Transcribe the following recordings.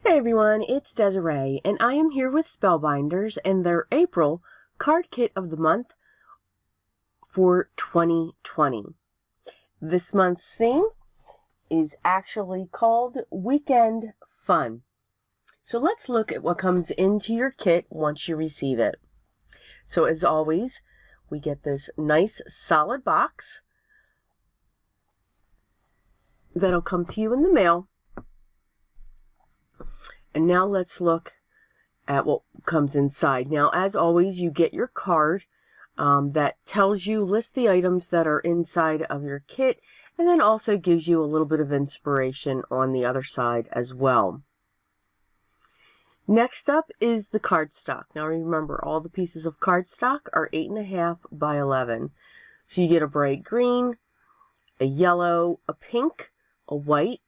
Hey everyone, it's Desiree, and I am here with Spellbinders and their April card kit of the month for 2020. This month's theme is actually called Weekend Fun. So let's look at what comes into your kit once you receive it. So as always, we get this nice solid box that'll come to you in the mail. And now let's look at what comes inside. Now, as always, you get your card that lists the items that are inside of your kit, and then also gives you a little bit of inspiration on the other side as well. Next up is the cardstock. Now remember, all the pieces of cardstock are 8.5 by 11. So you get a bright green, a yellow, a pink, a white,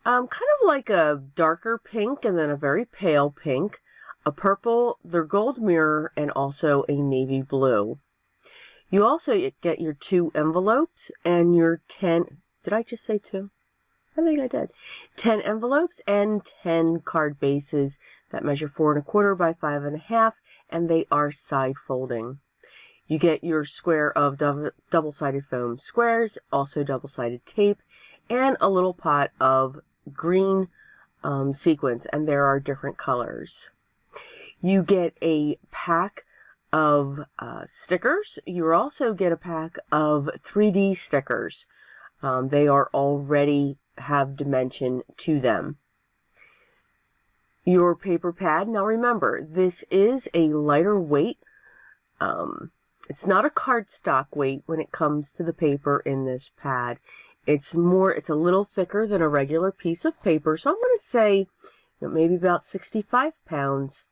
kind of like a darker pink and then a very pale pink, a purple, their gold mirror, and also a navy blue. You also get your 2 envelopes and your 10, did I just say 2? I think I did. 10 envelopes and 10 card bases that measure 4.25 by 5.5, and they are side folding. You get your square of double-sided foam squares, also double-sided tape, and a little pot of green sequins, and there are different colors. You get a pack of stickers. You also get a pack of 3D stickers. They are already have dimension to them. Your paper pad. Now remember, this is a lighter weight. It's not a cardstock weight when it comes to the paper in this pad. It's a little thicker than a regular piece of paper, so I'm going to say maybe about 65 pounds.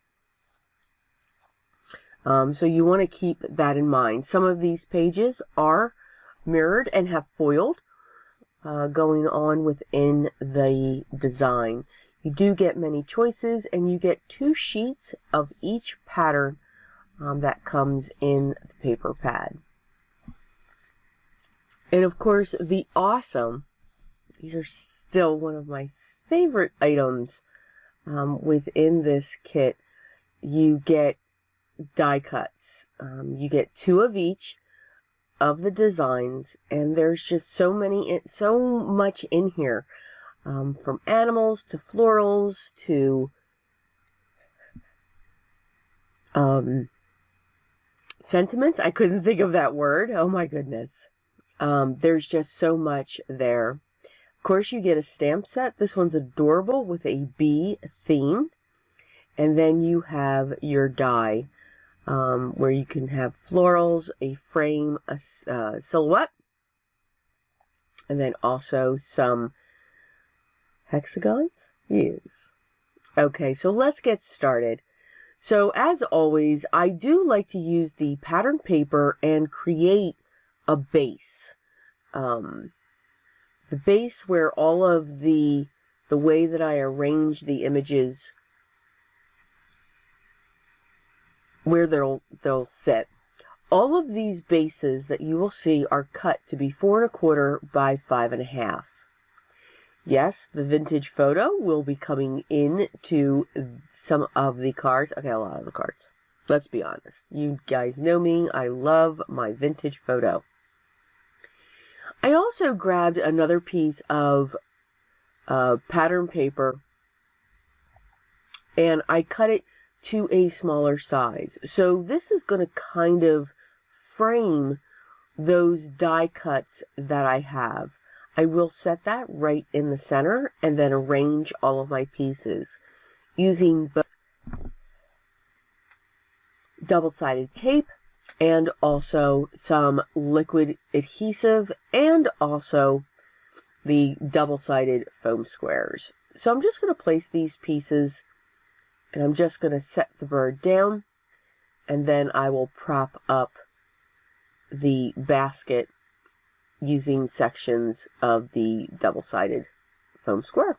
So you want to keep that in mind. Some of these pages are mirrored and have foiled going on within the design. You do get many choices, and you get 2 sheets of each pattern that comes in the paper pad. And of course, these are still one of my favorite items within this kit. You get die cuts. You get 2 of each of the designs, and there's just so much in here, from animals to florals to sentiments. I couldn't think of that word. Oh my goodness. There's just so much there. Of course, you get a stamp set. This one's adorable with a bee theme. And then you have your die, where you can have florals, a frame, a silhouette, and then also some hexagons. Yes. Okay, so let's get started. So as always, I do like to use the pattern paper and create a base. The base where all of the way that I arrange the images, where they'll sit. All of these bases that you will see are cut to be 4.25 by 5.5. Yes, the vintage photo will be coming into some of the cards. Okay, a lot of the cards. Let's be honest. You guys know me. I love my vintage photo. I also grabbed another piece of pattern paper, and I cut it to a smaller size. So this is going to kind of frame those die cuts that I have. I will set that right in the center and then arrange all of my pieces using both double-sided tape and also some liquid adhesive, and also the double-sided foam squares. So I'm just going to place these pieces, and I'm just going to set the bird down, and then I will prop up the basket using sections of the double-sided foam square.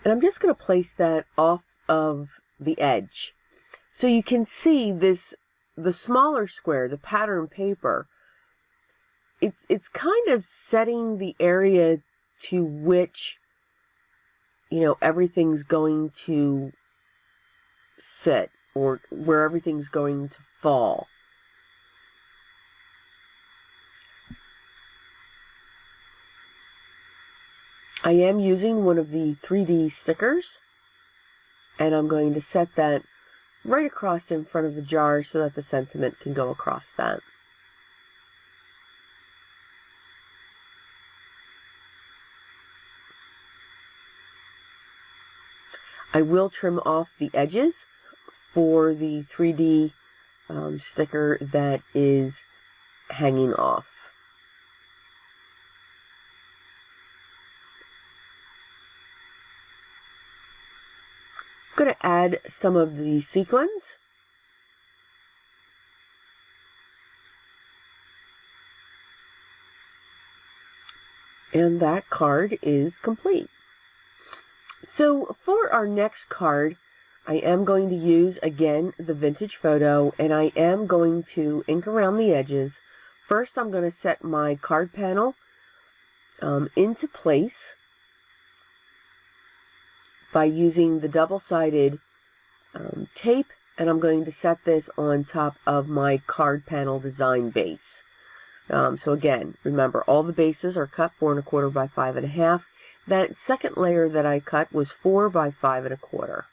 And I'm just going to place that off of the edge. So you can see this, the smaller square, the pattern paper, it's kind of setting the area to which, you know, everything's going to sit, or where everything's going to fall. I am using one of the 3D stickers, and I'm going to set that right across in front of the jar so that the sentiment can go across that. I will trim off the edges for the 3D sticker that is hanging off. I'm going to add some of the sequins. And that card is complete. So for our next card, I am going to use, again, the vintage photo, and I am going to ink around the edges. First, I'm going to set my card panel into place by using the double-sided tape, and I'm going to set this on top of my card panel design base. So again, remember, all the bases are cut 4 1/4 by 5 1/2. That second layer that I cut was 4 by 5 1/4.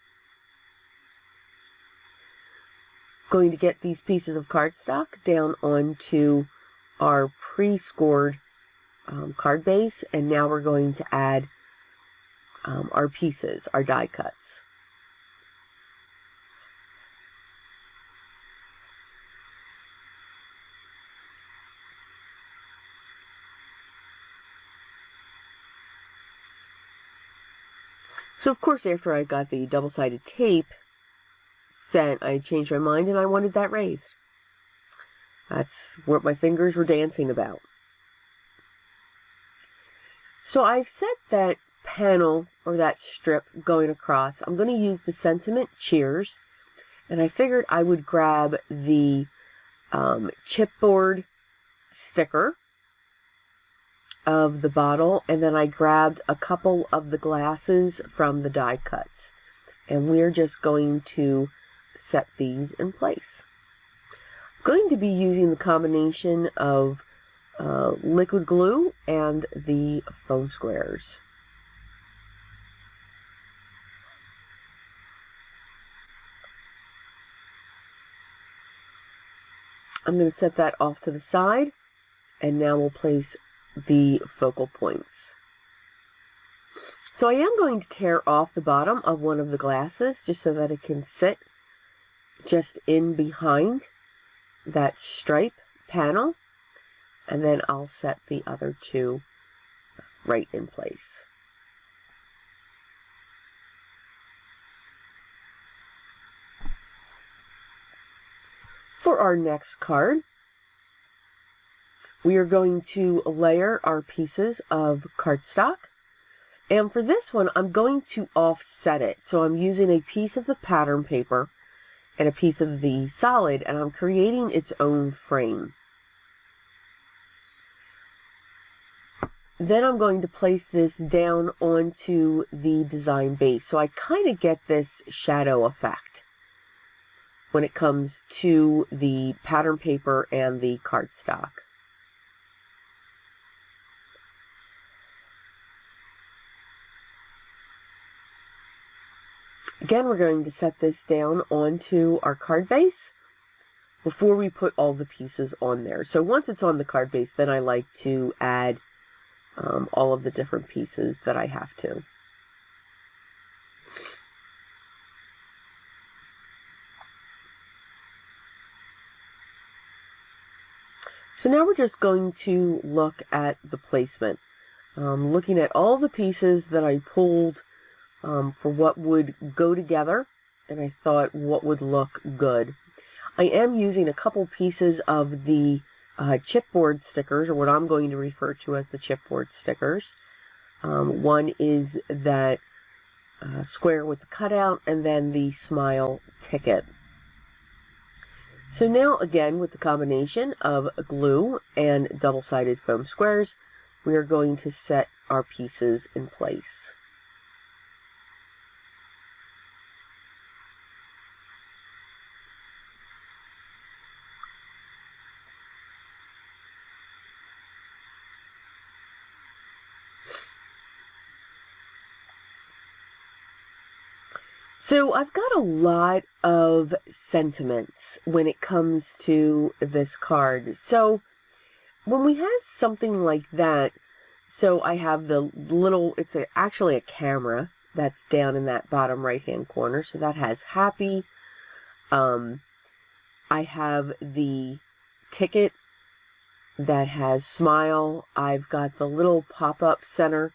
Going to get these pieces of cardstock down onto our pre-scored card base, and now we're going to add our pieces, our die cuts. So of course, after I got the double-sided tape set, I changed my mind and I wanted that raised. That's what my fingers were dancing about. So I've set that panel, or that strip, going across. I'm going to use the sentiment Cheers, and I figured I would grab the chipboard sticker of the bottle, and then I grabbed a couple of the glasses from the die cuts, and we're just going to set these in place. I'm going to be using the combination of liquid glue and the foam squares. I'm going to set that off to the side, and now we'll place the focal points. So I am going to tear off the bottom of one of the glasses just so that it can sit just in behind that stripe panel, and then I'll set the other two right in place. For our next card, we are going to layer our pieces of cardstock, and for this one I'm going to offset it. So I'm using a piece of the pattern paper and a piece of the solid, and I'm creating its own frame. Then I'm going to place this down onto the design base, so I kind of get this shadow effect when it comes to the pattern paper and the cardstock. Again, we're going to set this down onto our card base before we put all the pieces on there. So once it's on the card base, then I like to add all of the different pieces that I have to. So now we're just going to look at the placement. Looking at all the pieces that I pulled for what would go together, and I thought what would look good. I am using a couple pieces of the chipboard stickers, or what I'm going to refer to as the chipboard stickers. One is that square with the cutout, and then the smile ticket. So now, again, with the combination of glue and double-sided foam squares, we are going to set our pieces in place. So I've got a lot of sentiments when it comes to this card. So when we have something like that, so I have the little, actually a camera that's down in that bottom right-hand corner. So that has happy. I have the ticket that has smile. I've got the little pop-up center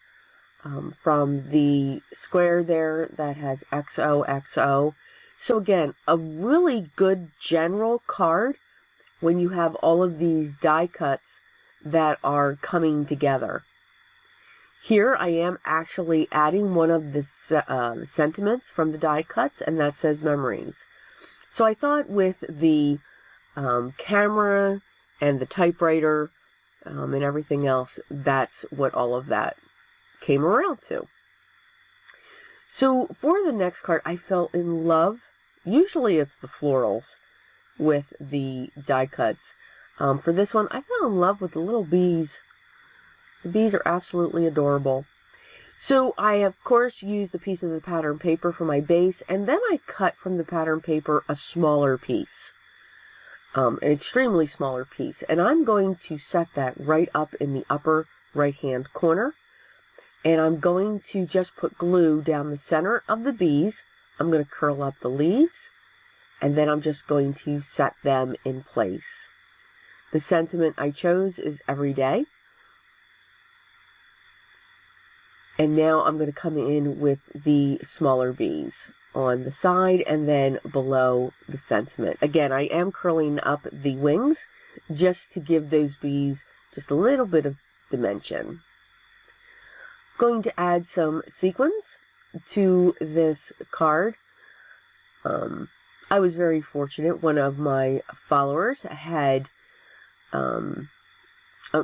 from the square there that has XOXO. So again, a really good general card when you have all of these die cuts that are coming together. Here I am actually adding one of the sentiments from the die cuts, and that says memories. So I thought with the camera and the typewriter and everything else, that's what all of that came around to. So for the next card, I fell in love. Usually it's the florals with the die cuts. For this one, I fell in love with the little bees. The bees are absolutely adorable. So I, of course, used a piece of the pattern paper for my base, and then I cut from the pattern paper a smaller piece. An extremely smaller piece. And I'm going to set that right up in the upper right-hand corner. And I'm going to just put glue down the center of the bees. I'm going to curl up the leaves, and then I'm just going to set them in place. The sentiment I chose is every day. And now I'm going to come in with the smaller bees on the side and then below the sentiment. Again, I am curling up the wings just to give those bees just a little bit of dimension. Going to add some sequins to this card. I was very fortunate. One of my followers had, oh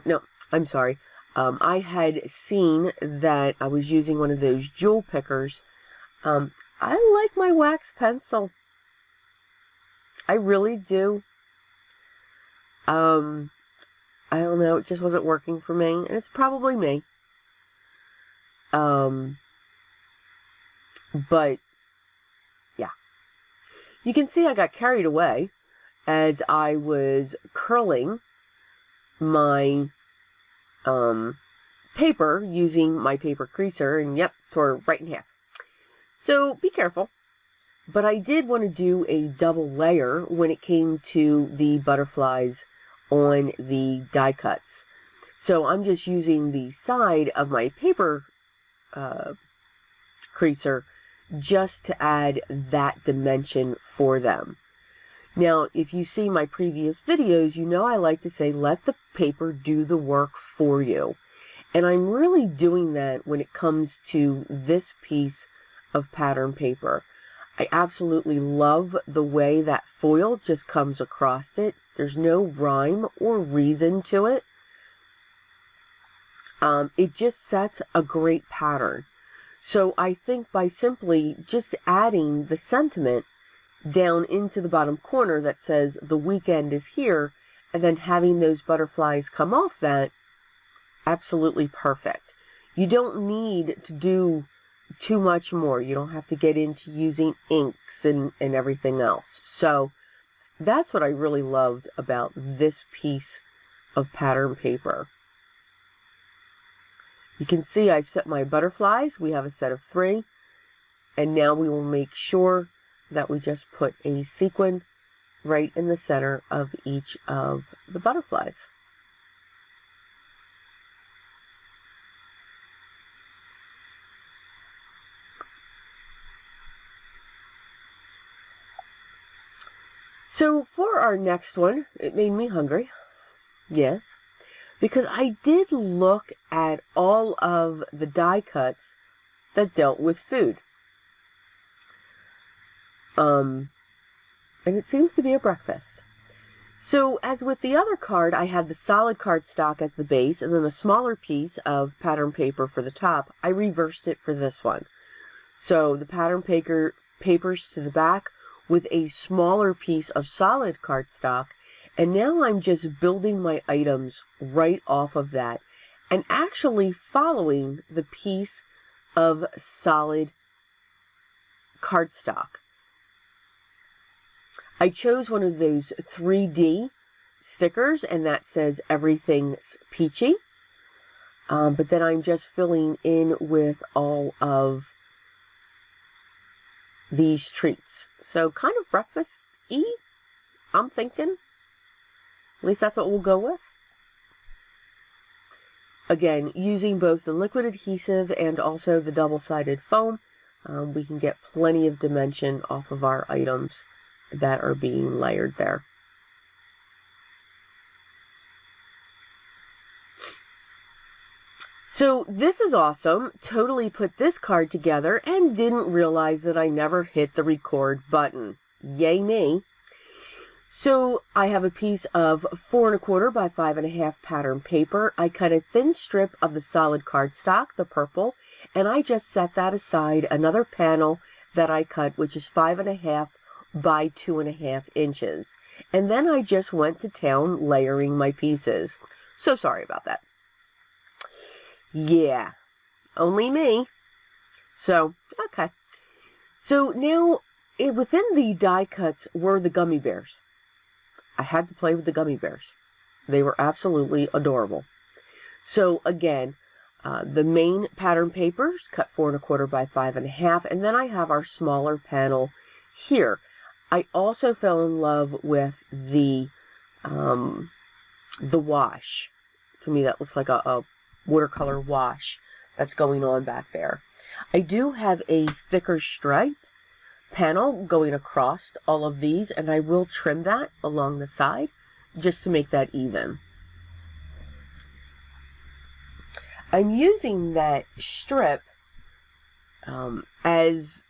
no, I'm sorry. I had seen that I was using one of those jewel pickers. I like my wax pencil. I really do. I don't know, it just wasn't working for me, and it's probably me. But yeah, you can see I got carried away as I was curling my paper using my paper creaser, and yep, tore right in half. So be careful. But I did want to do a double layer when it came to the butterflies on the die cuts. So I'm just using the side of my paper creaser just to add that dimension for them. Now, if you see my previous videos, you know I like to say let the paper do the work for you. And I'm really doing that when it comes to this piece of pattern paper. I absolutely love the way that foil just comes across it. There's no rhyme or reason to it. It just sets a great pattern. So I think by simply just adding the sentiment down into the bottom corner that says the weekend is here, and then having those butterflies come off that, absolutely perfect. You don't need to do too much more. You don't have to get into using inks and everything else. So that's what I really loved about this piece of pattern paper. You can see I've set my butterflies. We have a set of 3. And now we will make sure that we just put a sequin right in the center of each of the butterflies. So for our next one, it made me hungry. Yes. Because I did look at all of the die cuts that dealt with food. And it seems to be a breakfast. So as with the other card, I had the solid cardstock as the base and then a smaller piece of pattern paper for the top. I reversed it for this one. So the pattern papers to the back with a smaller piece of solid cardstock, and now I'm just building my items right off of that and actually following the piece of solid cardstock. I chose one of those 3D stickers, and that says everything's peachy. But then I'm just filling in with all of these treats. So kind of breakfast-y, I'm thinking. At least that's what we'll go with. Again, using both the liquid adhesive and also the double-sided foam, we can get plenty of dimension off of our items that are being layered there. So this is awesome. Totally put this card together and didn't realize that I never hit the record button. Yay me. So I have a piece of 4 1/4 by 5 1/2 pattern paper. I cut a thin strip of the solid cardstock, the purple, and I just set that aside. Another panel that I cut, which is 5 1/2 by 2 1/2 inches. And then I just went to town layering my pieces. So sorry about that. Yeah, only me. So, okay. So now, within the die cuts were the gummy bears. I had to play with the gummy bears. They were absolutely adorable. So again, the main pattern papers, cut 4 1/4 by 5 1/2, and then I have our smaller panel here. I also fell in love with the wash. To me, that looks like a watercolor wash that's going on back there. I do have a thicker stripe panel going across all of these, and I will trim that along the side just to make that even. I'm using that strip as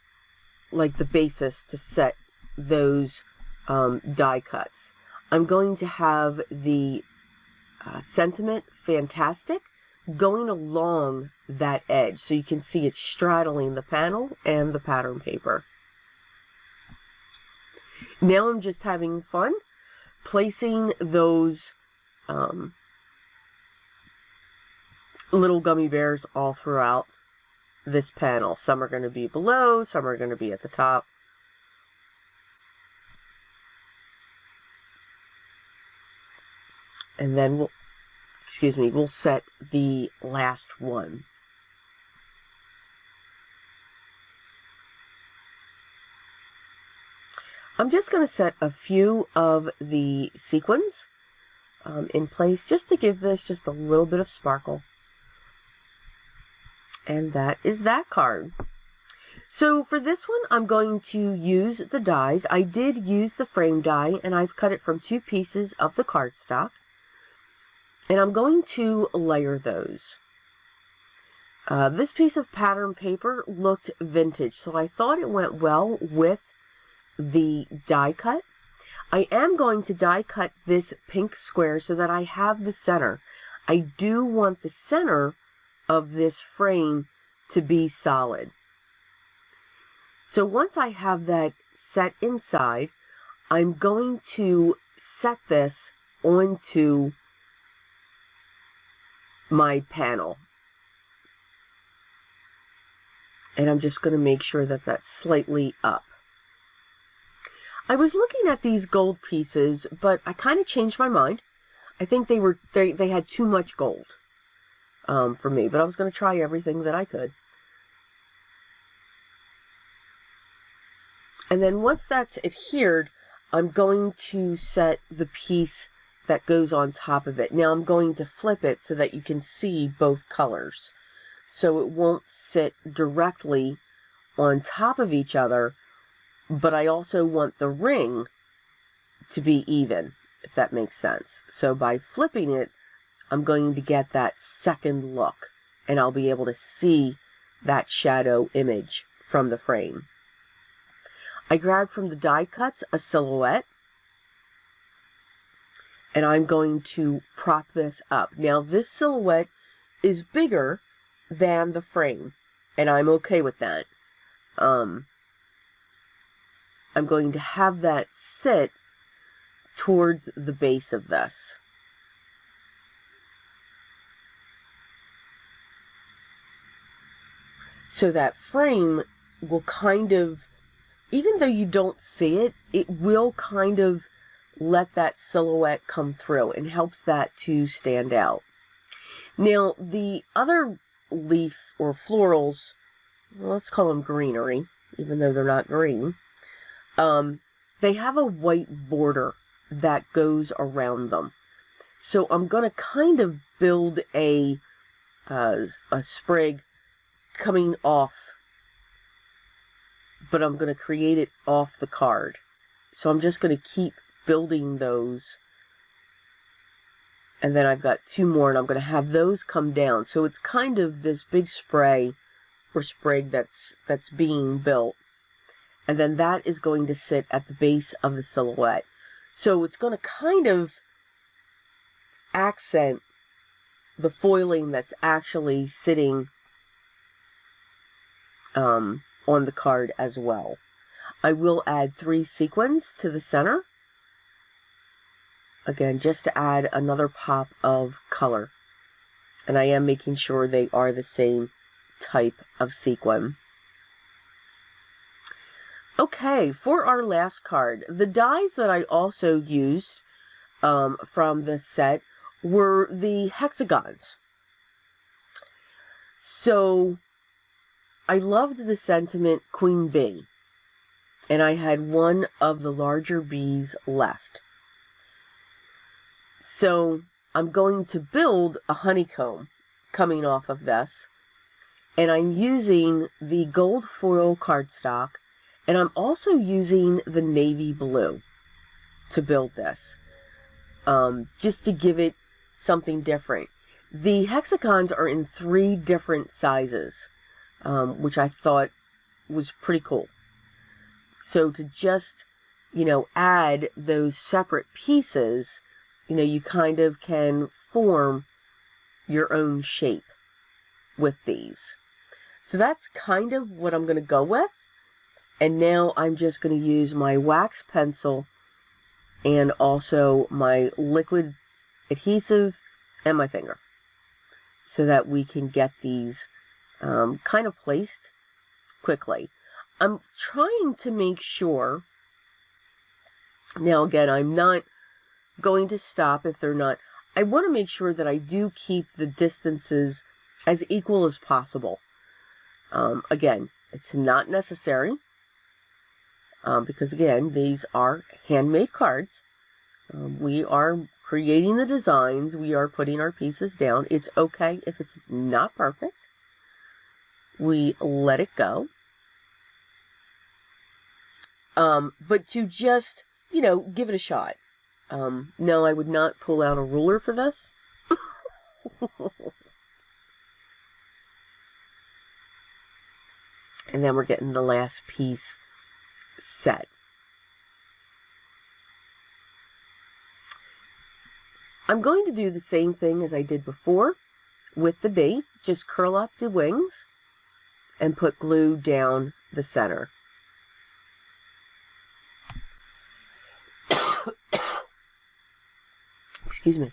like the basis to set those die cuts. I'm going to have the Sentiment Fantastic going along that edge so you can see it straddling the panel and the pattern paper. Now I'm just having fun placing those little gummy bears all throughout this panel. Some are going to be below, some are going to be at the top. And then we'll set the last one. I'm just going to set a few of the sequins in place just to give this just a little bit of sparkle. And that is that card. So for this one, I'm going to use the dies. I did use the frame die, and I've cut it from 2 pieces of the cardstock. And I'm going to layer those. This piece of pattern paper looked vintage, so I thought it went well with the die cut. I am going to die cut this pink square so that I have the center. I do want the center of this frame to be solid. So once I have that set inside, I'm going to set this onto my panel. And I'm just going to make sure that that's slightly up. I was looking at these gold pieces, but I kind of changed my mind. I think they had too much gold for me, but I was going to try everything that I could. And then once that's adhered, I'm going to set the piece that goes on top of it. Now I'm going to flip it so that you can see both colors. So it won't sit directly on top of each other, but I also want the ring to be even, if that makes sense. So by flipping it, I'm going to get that second look, and I'll be able to see that shadow image from the frame. I grabbed from the die cuts a silhouette. and I'm going to prop this up. Now, this silhouette is bigger than the frame, and I'm okay with that. I'm going to have that sit towards the base of this. So that frame will kind of, even though you don't see it, it will kind of let that silhouette come through and helps that to stand out. Now, the other leaf or florals, well, let's call them greenery, even though they're not green, they have a white border that goes around them. So I'm going to kind of build a sprig coming off, but I'm going to create it off the card. So I'm just going to keep building those, and then I've got two more, and I'm going to have those come down. So it's kind of this big spray or sprig that's being built, and then that is going to sit at the base of the silhouette. So it's going to kind of accent the foiling that's actually sitting on the card as well. I will add 3 sequins to the center, again, just to add another pop of color. And I am making sure they are the same type of sequin. Okay, for our last card, the dies that I also used from this set were the hexagons. So I loved the sentiment Queen Bee, and I had one of the larger bees left. So I'm going to build a honeycomb coming off of this, and I'm using the gold foil cardstock, and I'm also using the navy blue to build this, just to give it something different. The hexagons are in 3 different sizes, which I thought was pretty cool. So to just, add those separate pieces, you kind of can form your own shape with these. So that's kind of what I'm going to go with. And now I'm just going to use my wax pencil and also my liquid adhesive and my finger, so that we can get these kind of placed quickly. I'm trying to make sure, now again, I'm not going to stop if they're not, I want to make sure that I do keep the distances as equal as possible. Again, it's not necessary, because again, these are handmade cards. We are creating the designs, we are putting our pieces down. It's okay if it's not perfect. We let it go. But to just, give it a shot. No, I would not pull out a ruler for this. And then we're getting the last piece set. I'm going to do the same thing as I did before with the bee. Just curl up the wings and put glue down the center. Excuse me.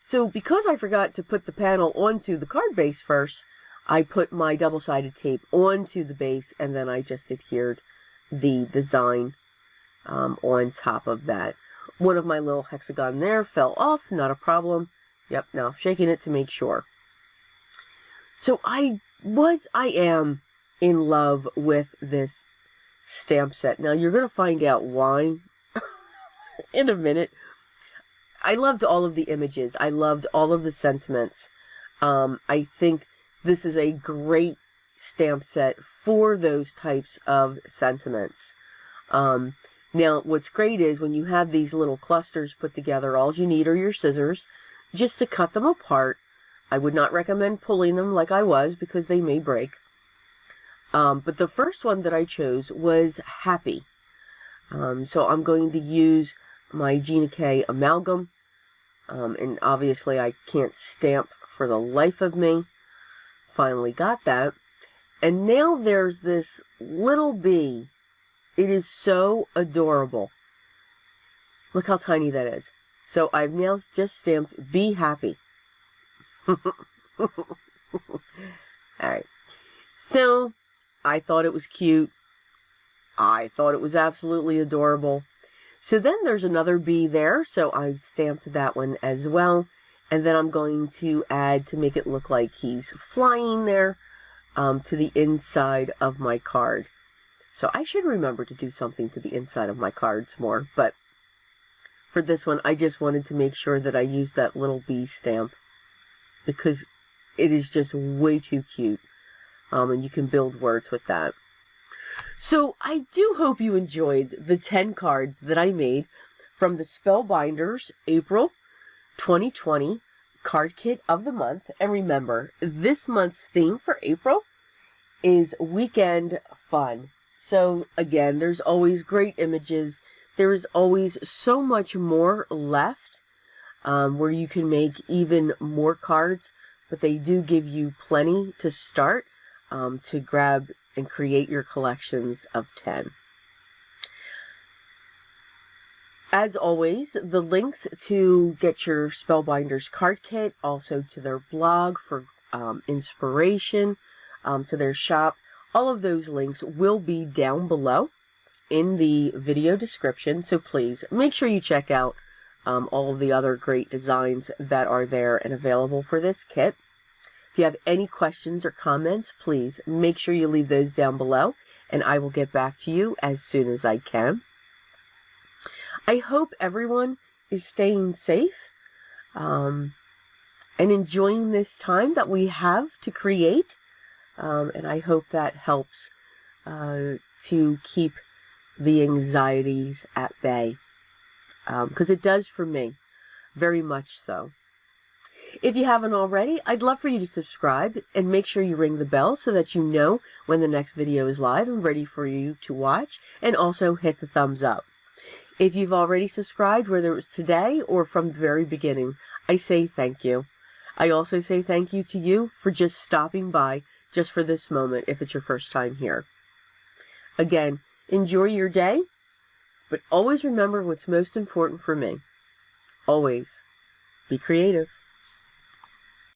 So because I forgot to put the panel onto the card base first, I put my double-sided tape onto the base, and then I just adhered the design on top of that. One of my little hexagon there fell off, not a problem. Yep, now shaking it to make sure. So I am in love with this stamp set. Now you're going to find out why in a minute. I loved all of the images. I loved all of the sentiments. I think this is a great stamp set for those types of sentiments. Now, what's great is when you have these little clusters put together, all you need are your scissors just to cut them apart. I would not recommend pulling them like I was, because they may break. But the first one that I chose was Happy. So I'm going to use my Gina K amalgam, and obviously I can't stamp for the life of me. Finally got that. And now there's this little bee. It is so adorable. Look how tiny that is. So I've now just stamped Be Happy. Alright. So I thought it was cute. I thought it was absolutely adorable. So then there's another bee there, so I stamped that one as well. And then I'm going to add, to make it look like he's flying there, to the inside of my card. So I should remember to do something to the inside of my cards more, but for this one I just wanted to make sure that I used that little bee stamp, because it is just way too cute, and you can build words with that. So I do hope you enjoyed the 10 cards that I made from the Spellbinders April 2020 card kit of the month. And remember, this month's theme for April is weekend fun. So again, there's always great images. There is always so much more left, where you can make even more cards, but they do give you plenty to start, to grab and create your collections of 10. As always, the links to get your Spellbinders card kit, also to their blog for inspiration, to their shop, all of those links will be down below in the video description. So please make sure you check out all of the other great designs that are there and available for this kit. If you have any questions or comments, please make sure you leave those down below, and I will get back to you as soon as I can. I hope everyone is staying safe and enjoying this time that we have to create, and I hope that helps to keep the anxieties at bay, because it does for me, very much so. If you haven't already, I'd love for you to subscribe and make sure you ring the bell so that you know when the next video is live and ready for you to watch, and also hit the thumbs up. If you've already subscribed, whether it was today or from the very beginning, I say thank you. I also say thank you to you for just stopping by just for this moment if it's your first time here. Again, enjoy your day, but always remember what's most important for me. Always be creative.